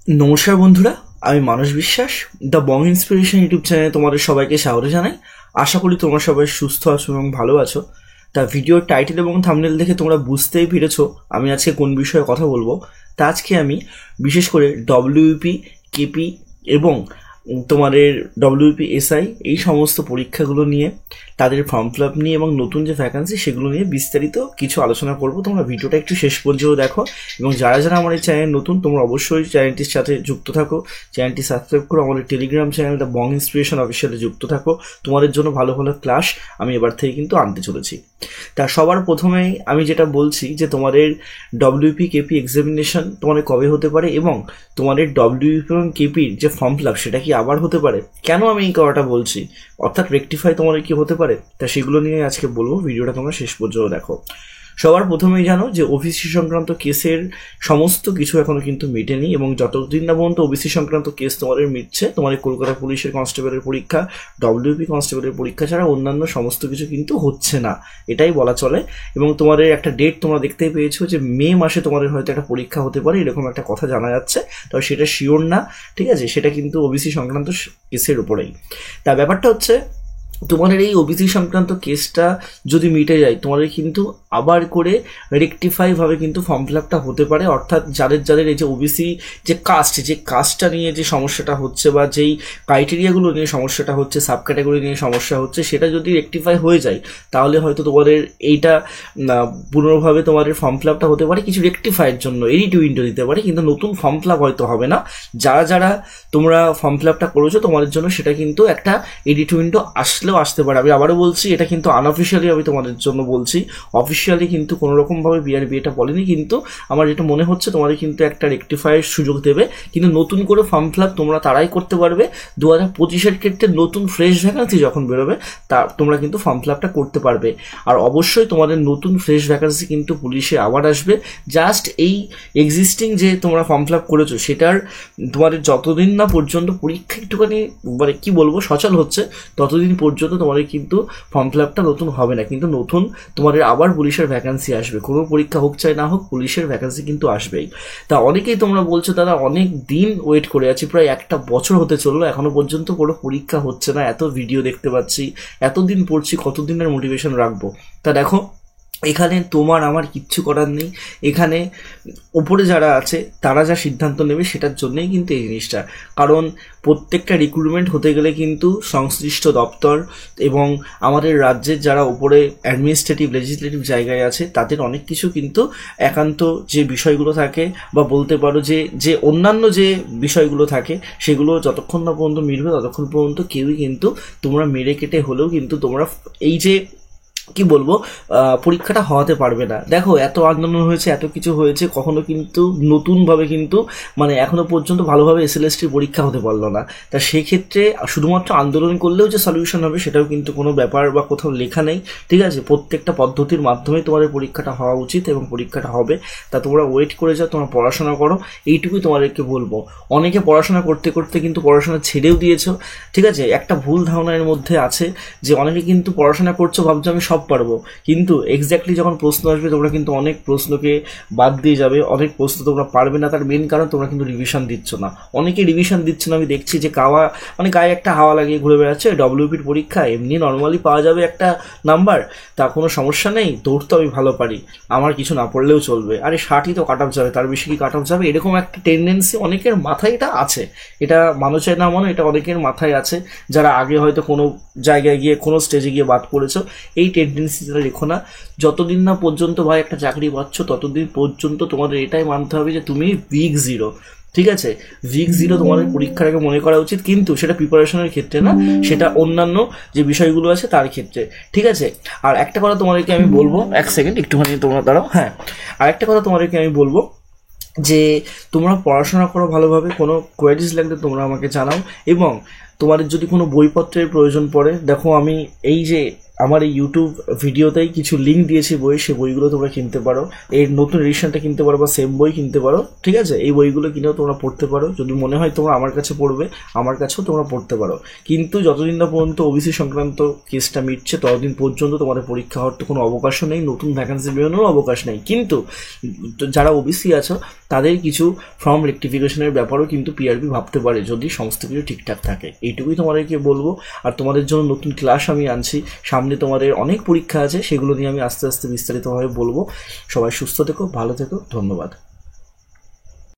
নমস্কার বন্ধুরা, আমি মানস বিশ্বাস দ্য বং ইন্সপিরেশন ইউটিউব চ্যানেলে তোমাদের সবাইকে স্বাগত জানাই। আশা করি তোমরা সবাই সুস্থ আছো এবং ভালো আছো। তা ভিডিওর টাইটেল এবং থাম্বনেল দেখে তোমরা বুঝতেই পেরেছো আমি আজকে কোন বিষয়ে কথা বলবো। তা আজকে আমি বিশেষ করে ডব্লিউপি, কেপি এবং তোমাদের ডব্লিউপি এসআই এই সমস্ত পরীক্ষাগুলো নিয়ে, তাদের ফর্ম ফিল আপ নিয়ে এবং নতুন যে ভ্যাকান্সি সেগুলো নিয়ে বিস্তারিত কিছু আলোচনা করবো। তোমরা ভিডিওটা একটু শেষ পর্যন্ত দেখো এবং যারা যারা আমার এই চ্যানেল নতুন তোমরা অবশ্যই চ্যানেলটির সাথে যুক্ত থাকো, চ্যানেলটি সাবস্ক্রাইব করো, আমাদের Telegram channel the Bong inspiration অফিসিয়ালে যুক্ত থাকো। তোমাদের জন্য ভালো ভালো ক্লাস আমি এবার থেকে কিন্তু আনতে চলেছি। তা সবার প্রথমেই আমি যেটা বলছি যে তোমাদের ডব্লিউপি কেপি এক্সামিনেশন তোমাদের কবে হতে পারে এবং তোমাদের ডব্লিউপি এবং কেপির যে ফর্ম ফিল আপ সেটা কি আবার হতে পারে, কেন আমি এই কথাটা বলছি, অর্থাৎ রেকটিফাই তোমাদের কি হতে পারে, তা সেগুলো নিয়ে আজকে বলবো। ভিডিওটা তোমরা শেষ পর্যন্ত দেখো। সবার প্রথমেই জানো যে ওবিসি সংক্রান্ত কেসের সমস্ত কিছু এখনো কিন্তু মেটেনি এবং যতদিন না পর্যন্ত ওবিসি সংক্রান্ত কেস তোমাদের মিটছে, তোমাদের কলকাতা পুলিশের কনস্টেবলের পরীক্ষা, ডব্লিউপি কনস্টেবলের পরীক্ষা ছাড়া অন্যান্য সমস্ত কিছু কিন্তু হচ্ছে না, এটাই বলা চলে। এবং তোমাদের একটা ডেট তোমরা দেখতেই পেয়েছো যে মে মাসে তোমাদের হয়তো একটা পরীক্ষা হতে পারে, এরকম একটা কথা জানা যাচ্ছে। তবে সেটা শিওর না, ঠিক আছে, সেটা কিন্তু ওবিসি সংক্রান্ত কেসের উপরেই। তা ব্যাপারটা হচ্ছে তোমাদের এই ওবিসি সংক্রান্ত কেসটা যদি মিটে যায় তোমাদের কিন্তু আবার করে রেকটিফাই ভাবে কিন্তু ফর্ম ফিল আপটা হতে পারে। অর্থাৎ যাদের যাদের এই যে ওবিসি যে কাস্টটা নিয়ে যে সমস্যাটা হচ্ছে বা যেই ক্রাইটেরিয়াগুলো নিয়ে সমস্যাটা হচ্ছে, সাব ক্যাটাগরি নিয়ে সমস্যা হচ্ছে, সেটা যদি রেকটিফাই হয়ে যায় তাহলে হয়তো তোমাদের এইটা পুনর্ভাবে তোমাদের ফর্ম ফিল আপটা হতে পারে কিছু রেকটিফাইয়ের জন্য, এডিট উইন্ডো দিতে পারে, কিন্তু নতুন ফর্ম ফিল আপ হয়তো হবে না। যারা যারা তোমরা ফর্ম ফিল আপটা করেছো তোমাদের জন্য সেটা কিন্তু একটা এডিট উইন্ডো আসতে পারে। আমি আবারও বলছি, এটা কিন্তু আনঅফিসিয়ালি আমি তোমাদের জন্য বলছি, অফিসিয়ালি কিন্তু কোনো রকমভাবে বিআরবি এটা বলেনি, কিন্তু আমার যেটা মনে হচ্ছে তোমাদের কিন্তু একটা রেকটিফাইয়ের সুযোগ দেবে। কিন্তু নতুন করে ফর্ম ফিল আপ তোমরা তারাই করতে পারবে 2025-এর ক্ষেত্রে নতুন ফ্রেশ ভ্যাকান্সি যখন বেরোবে তা তোমরা কিন্তু ফর্ম ফিল আপটা করতে পারবে। আর অবশ্যই তোমাদের নতুন ফ্রেশ ভ্যাকান্সি কিন্তু পুলিশে আবার আসবে। জাস্ট এই এক্সিস্টিং যে তোমরা ফর্ম ফিল আপ করেছো সেটার তোমাদের যতদিন না পর্যন্ত পরীক্ষা একটুখানি মানে কি বলবো সচল হচ্ছে ততদিন পর্যন্ত তোমাদের কিন্তু ফর্ম ফিল আপটা নতুন হবে না, কিন্তু নতুন তোমাদের আবার পুলিশের ভ্যাকান্সি আসবে। কোনো পরীক্ষা হোক চাই না হোক পুলিশের ভ্যাকান্সি কিন্তু আসবেই। তা অনেকেই তোমরা বলছো দাদা অনেক দিন ওয়েট করে আছি, প্রায় একটা বছর হতে চললো, এখনো পর্যন্ত কোনো পরীক্ষা হচ্ছে না, এত ভিডিও দেখতে পাচ্ছি, এতদিন পড়ছি, কতদিনের মোটিভেশন রাখবো। তা দেখো এখানে তোমার আমার কিচ্ছু করার নেই, এখানে ওপরে যারা আছে তারা যা সিদ্ধান্ত নেবে সেটার জন্যই কিন্তু এই জিনিসটা। কারণ প্রত্যেকটা রিক্রুটমেন্ট হতে গেলে কিন্তু সংশ্লিষ্ট দপ্তর এবং আমাদের রাজ্যের যারা ওপরে অ্যাডমিনিস্ট্রেটিভ লেজিসলেটিভ জায়গায় আছে তাদের অনেক কিছু কিন্তু একান্ত যে বিষয়গুলো থাকে বা বলতে পারো যে অন্যান্য যে বিষয়গুলো থাকে সেগুলো যতক্ষণ না পর্যন্ত মিলবে ততক্ষণ পর্যন্ত কেউই কিন্তু তোমরা মেরে কেটে হলেও কিন্তু তোমরা এই যে কি বলবো পরীক্ষাটা হওয়াতে পারবে না। দেখো এত আন্দোলন হয়েছে, এত কিছু হয়েছে, কখনো কিন্তু নতুনভাবে কিন্তু মানে এখনো পর্যন্ত ভালোভাবে এসএলএসটির পরীক্ষা হতে পারলো না। তা সেক্ষেত্রে শুধুমাত্র আন্দোলন করলেও যে সলিউশন হবে সেটাও কিন্তু কোনো ব্যাপার বা কোথাও লেখা নেই, ঠিক আছে। প্রত্যেকটা পদ্ধতির মাধ্যমে তোমাদের পরীক্ষাটা হওয়া উচিত এবং পরীক্ষাটা হবে। তা তোমরা ওয়েট করে যাও, তোমরা পড়াশোনা করো, এইটুকুই তোমাদেরকে বলবো। অনেকে পড়াশোনা করতে করতে কিন্তু পড়াশোনা ছেড়েও দিয়েছো, ঠিক আছে। একটা ভুল ধারণার মধ্যে আছে যে অনেকে কিন্তু পড়াশোনা করছো ভাবছো আমি সব পারবো, কিন্তু এক্স্যাক্টলি যখন প্রশ্ন আসবে তোমরা কিন্তু অনেক প্রশ্নকে বাদ দিয়ে যাবে, অনেক প্রশ্ন তোমরা পারবে না। তার মেন কারণ তোমরা কিন্তু রিভিশন দিচ্ছ না। অনেকে রিভিশন দিচ্ছ না, আমি দেখছি যে মানে গায়ে একটা হাওয়া লাগিয়ে ঘুরে বেড়াচ্ছে। ডব্লিউপির পরীক্ষা এমনি নর্মালি পাওয়া যাবে একটা নাম্বার, তা কোনো সমস্যা নেই, দৌড়তে আমি ভালো পারি, আমার কিছু না পড়লেও চলবে, আরে 60ই তো কাট অফ যাবে, তার বেশি কি কাট অফ যাবে, এরকম একটা টেন্ডেন্সি অনেকের মাথায় এটা আছে। এটা মানুষ চায় না মনে, এটা অনেকের মাথায় আছে যারা আগে হয়তো কোনো জায়গায় গিয়ে কোনো স্টেজে গিয়ে বাদ পড়েছো। এই টেন্ডেন্সিটা রেখো না। যতদিন না পর্যন্ত ভাই একটা চাকরি পাচ্ছ ততদিন পর্যন্ত তোমাদের এটাই মানতে হবে যে তুমি উইক জিরো, ঠিক আছে। উইক জিরো তোমাদের পরীক্ষার আগে মনে করা উচিত, কিন্তু সেটা প্রিপারেশনের ক্ষেত্রে না, সেটা অন্যান্য যে বিষয়গুলো আছে তার ক্ষেত্রে, ঠিক আছে। আর একটা কথা তোমাদেরকে আমি বলবো, এক সেকেন্ড একটুখানি তোমরা দাঁড়াও, হ্যাঁ, আর একটা কথা তোমাদেরকে আমি বলবো যে তোমরা পড়াশোনা করো ভালোভাবে, কোনো কোয়ারিজ লাগলে তোমরা আমাকে জানাও এবং তোমাদের যদি কোনো বইপত্রের প্রয়োজন পড়ে, দেখো আমি এই যে আমার এই ইউটিউব ভিডিওতেই কিছু লিঙ্ক দিয়েছি বই, সেই বইগুলো তোমরা কিনতে পারো, এর নতুন এডিশনটা কিনতে পারো বা সেম বই কিনতে পারো, ঠিক আছে? এই বইগুলো কিনেও তোমরা পড়তে পারো। যদি মনে হয় তোমরা আমার কাছে পড়বে, আমার কাছেও তোমরা পড়তে পারো। কিন্তু যতদিন না পর্যন্ত ওবিসি সংক্রান্ত কেসটা মিটছে ততদিন পর্যন্ত তোমাদের পরীক্ষা হওয়ার তো কোনো অবকাশও নেই, নতুন ভ্যাকান্সি বেরোনোর অবকাশ নেই। কিন্তু যারা ওবিসি আছো তাদের কিছু ফর্ম রেকটিফিকেশনের ব্যাপারেও কিন্তু পিআরবি ভাবতে পারে, যদি সমস্ত কিছু ঠিকঠাক থাকে। এইটুকুই তোমাদেরকে বলবো। আর তোমাদের জন্য নতুন ক্লাস আমি আনছি, সামনে তোমাদের অনেক পরীক্ষা আছে, সেগুলো নিয়ে আমি আস্তে আস্তে বিস্তারিতভাবে বলবো। সবাই সুস্থ থেকো, ভালো থেকো, ধন্যবাদ।